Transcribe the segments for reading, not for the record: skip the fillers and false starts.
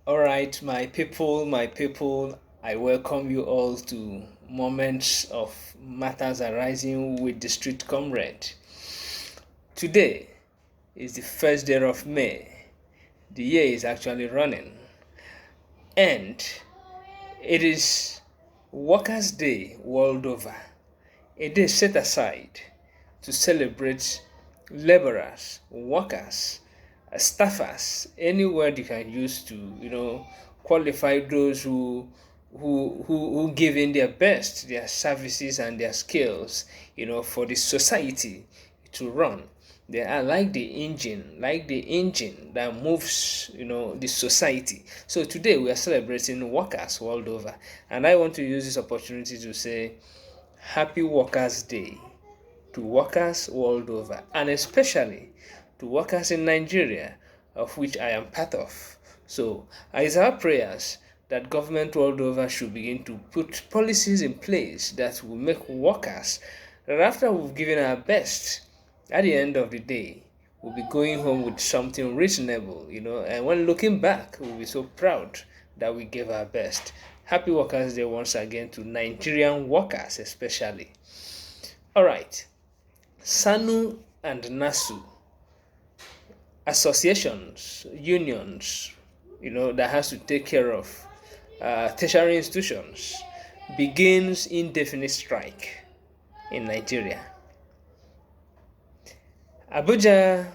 All right, my people, I welcome you all to Moments of Matters Arising with the Street Comrade. Today is the first day of May. The year is actually running, and it is Workers' Day world over. A day set aside to celebrate laborers, workers, staffers, any word you can use to, qualify those who give in their best, their services and their skills, for the society to run. They are like the engine that moves, the society. So today we are celebrating workers world over, and I want to use this opportunity to say Happy Workers' Day to workers world over, and especially to workers in Nigeria, of which I am part of. So, it's our prayers that government world over should begin to put policies in place that will make workers, that after we've given our best, at the end of the day, we'll be going home with something reasonable, and when looking back, we'll be so proud that we gave our best. Happy Workers' Day once again to Nigerian workers, especially. All right, SANU and NASU, associations, unions, that has to take care of tertiary institutions, begins indefinite strike in Nigeria. Abuja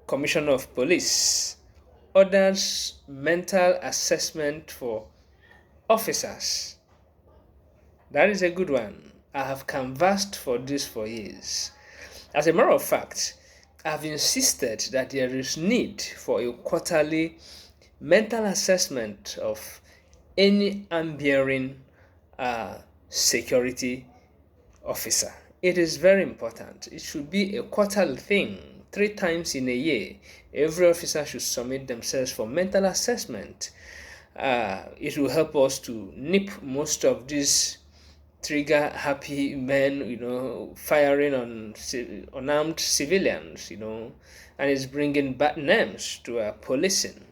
Commissioner of Police orders mental assessment for officers. That is a good one. I have canvassed for this for years. As a matter of fact, I've insisted that there is need for a quarterly mental assessment of any arm-bearing security officer. It is very important. It should be a quarterly thing, 3 times in a year. Every officer should submit themselves for mental assessment. It will help us to nip most of these trigger happy men, firing on unarmed civilians, and it's bringing bad names to our policing.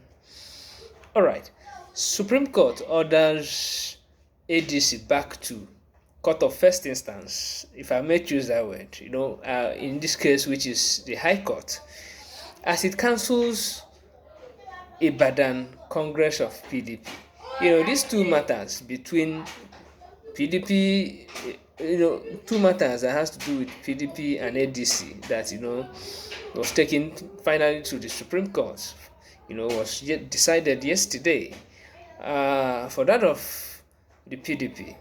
All right, Supreme Court orders ADC back to court of first instance, if I may choose that word, in this case, which is the High Court, as it cancels Ibadan Congress of PDP. These two matters between PDP, two matters that has to do with PDP and ADC that, was taken finally to the Supreme Court, was decided yesterday. For that of the PDP,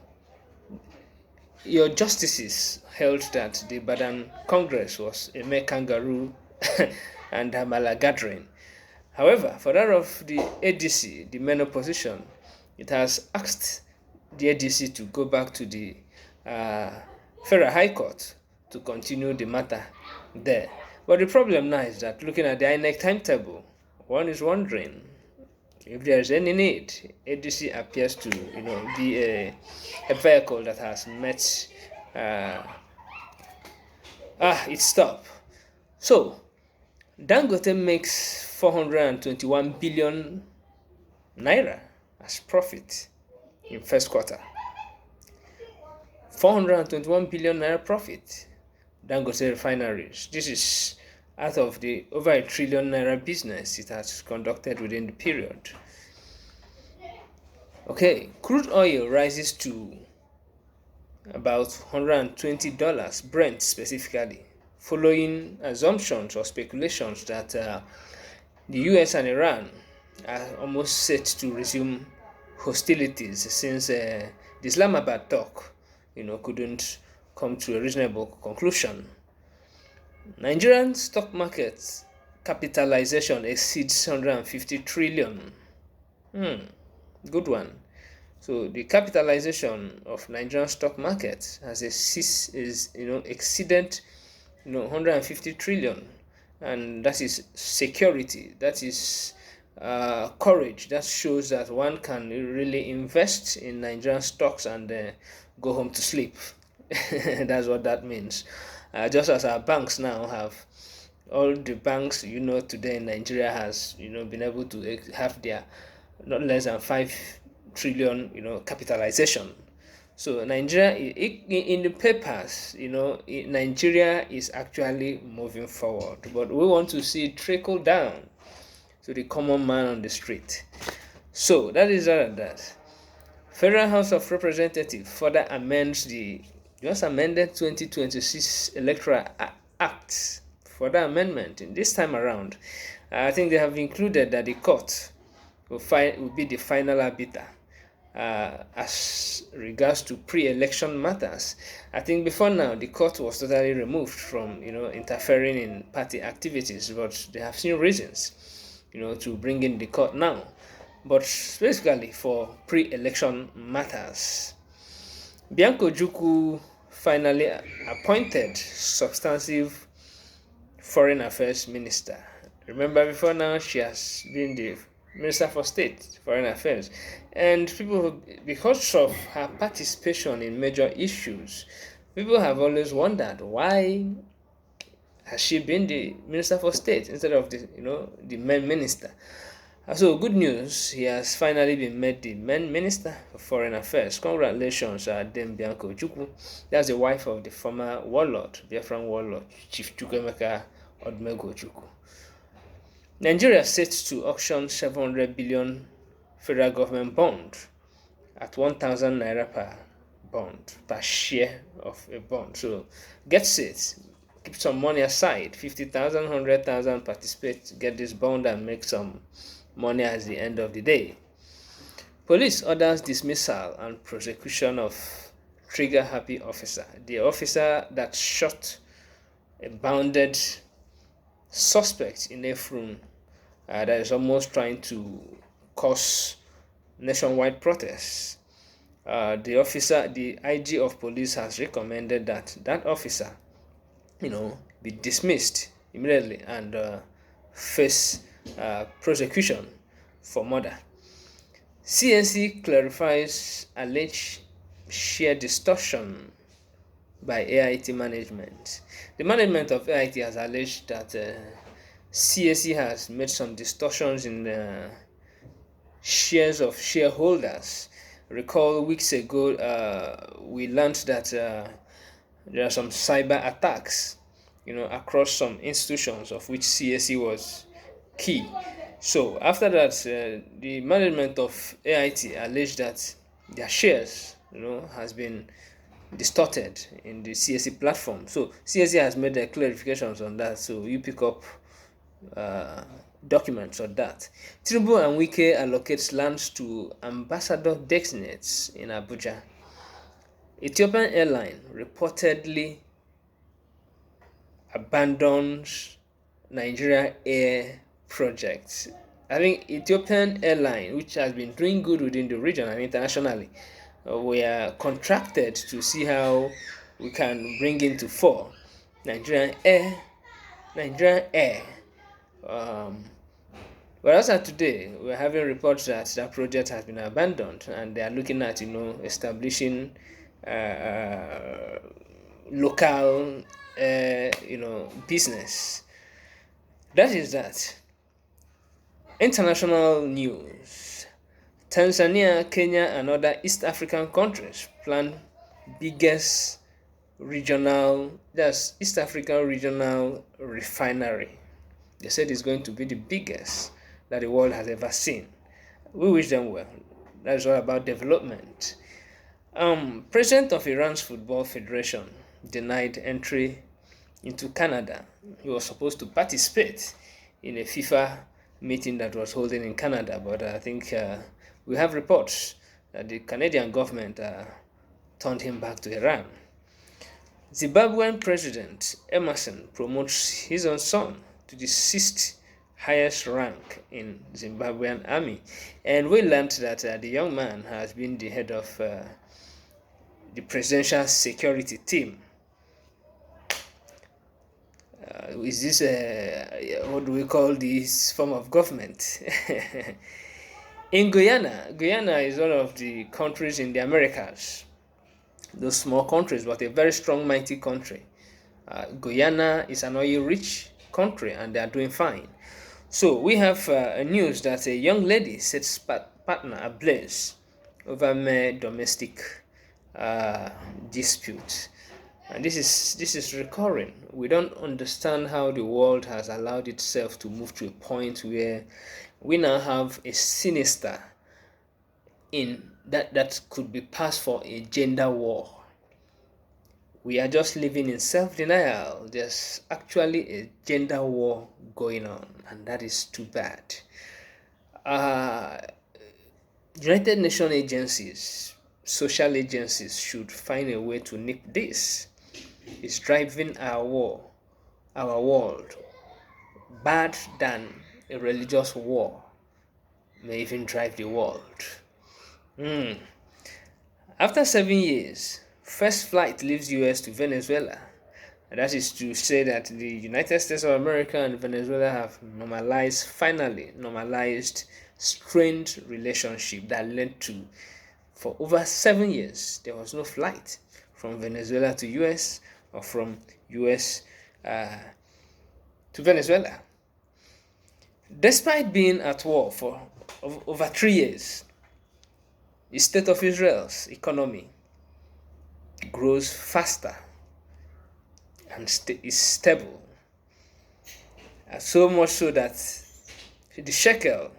your justices held that the Ibadan Congress was a mere kangaroo and a mala gathering. However, for that of the ADC, the main opposition, it has asked the ADC to go back to the Federal High Court to continue the matter there. But the problem now is that looking at the INEC timetable, one is wondering if there is any need. ADC appears to, be a vehicle that has met its stop. So, Dangote makes 421 billion naira as profit in first quarter. 421 billion naira profit. Dangote refineries. This is out of the over a trillion naira business it has conducted within the period. Okay, crude oil rises to about $120, Brent specifically, following assumptions or speculations that the US and Iran are almost set to resume hostilities since the Islamabad talk, couldn't come to a reasonable conclusion. Nigerian stock market capitalization exceeds 150 trillion. Good one. So the capitalization of Nigerian stock market exceeded 150 trillion, and that is security. That is courage. That shows that one can really invest in Nigerian stocks and go home to sleep. That's what that means. Just as our banks now have, all the banks today in Nigeria has been able to have their not less than 5 trillion, capitalization. So Nigeria, in the papers, Nigeria is actually moving forward, but we want to see it trickle down to the common man on the street. So that is all of that. Federal House of Representatives further amends the just amended 2026 Electoral Act. Further amendment in this time around, I think they have included that the court will be the final arbiter as regards to pre-election matters. I think before now the court was totally removed from interfering in party activities, but they have seen reasons to bring in the court now, but basically for pre-election matters. Bianco Juku finally appointed substantive foreign affairs minister. Remember, before now she has been the Minister for State, Foreign Affairs. And people, because of her participation in major issues, people have always wondered why has she been the Minister for State instead of the main minister. So good news, he has finally been made the main Minister for Foreign Affairs. Congratulations, Dame Bianco Chukwu. That's the wife of the former warlord, Biafran warlord, Chief Chukwemeka Odumegwu Chukwu. Nigeria set to auction 700 billion federal government bond at 1,000 naira per bond, per share of a bond. So get set, keep some money aside, 50,000, 100,000, participate, get this bond and make some money at the end of the day. Police orders dismissal and prosecution of trigger-happy officer. The officer that shot a bounded suspect in Efrun that is almost trying to cause nationwide protests. The IG of police has recommended that officer, be dismissed immediately and face prosecution for murder. CNC clarifies alleged share distortion by AIT management. The management of AIT has alleged that CAC has made some distortions in the shares of shareholders. Recall weeks ago, we learned that there are some cyber attacks, across some institutions of which CAC was key. So after that, the management of AIT alleged that their shares, has been distorted in the CAC platform. So CAC has made the clarifications on that. So you pick up documents on that. Tinubu and Wike allocates lands to ambassador designates in Abuja. Ethiopian airline reportedly abandons Nigeria Air project. I think Ethiopian airline, which has been doing good within the region and internationally, we are contracted to see how we can bring into fore Nigerian Air. But as of today, we're having reports that that project has been abandoned, and they are looking at establishing local business. That is that. International news. Tanzania, Kenya, and other East African countries plan biggest East African regional refinery. They said it's going to be the biggest that the world has ever seen. We wish them well. That is all about development. President of Iran's Football Federation denied entry into Canada. He was supposed to participate in a FIFA meeting that was holding in Canada, but I think we have reports that the Canadian government turned him back to Iran. Zimbabwean President Emerson promotes his own son to the 6th highest rank in Zimbabwean army, and we learned that the young man has been the head of the presidential security team. Is this what do we call this form of government? In Guyana is one of the countries in the Americas. Those small countries, but a very strong, mighty country. Guyana is an oil-rich country, and they are doing fine. So we have news that a young lady sets partner ablaze over mere domestic uh, dispute, and this is recurring. We don't understand how the world has allowed itself to move to a point where we now have a sinister in that could be passed for a gender war. We are just living in self-denial. There's actually a gender war going on, and that is too bad. uh, United Nations agencies, social agencies should find a way to nip this. It's driving our world, bad than a religious war may even drive the world. Hmm. After 7 years, first flight leaves US to Venezuela. And that is to say that the United States of America and Venezuela have finally normalized, strained relationship that led to, for over 7 years, there was no flight from Venezuela to US or from US to Venezuela. Despite being at war for over 3 years, the state of Israel's economy grows faster and is stable. So much so that the shekel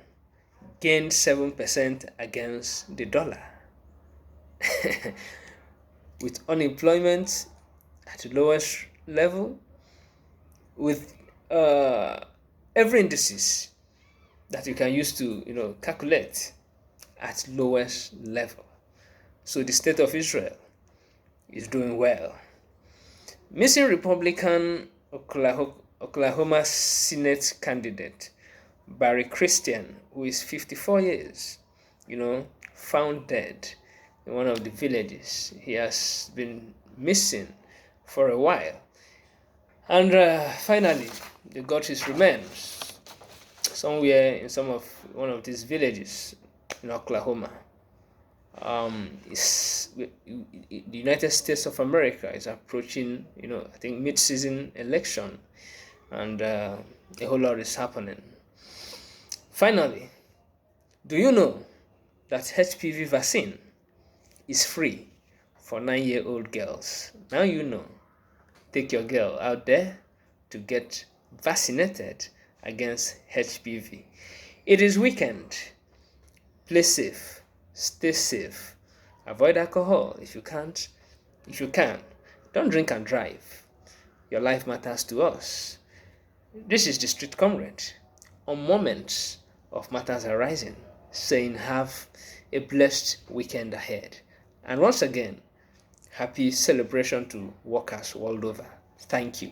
gained 7% against the dollar. With unemployment at the lowest level, with every indices that you can use to calculate at lowest level. So the state of Israel is doing well. Missing Republican Oklahoma Senate candidate Barry Christian, who is 54 years, found dead in one of the villages. He has been missing for a while. And finally, they got his remains somewhere in one of these villages in Oklahoma. The United States of America is approaching, I think mid-season election, and a whole lot is happening. Finally, do you know that HPV vaccine is free for 9-year-old girls? Now you know. Take your girl out there to get vaccinated against HPV. It is weekend. Play safe. Stay safe. Avoid alcohol if you can't. If you can, don't drink and drive. Your life matters to us. This is the Street Comrade on Moments of Matters Arising, saying have a blessed weekend ahead. And once again, happy celebration to workers world over. Thank you.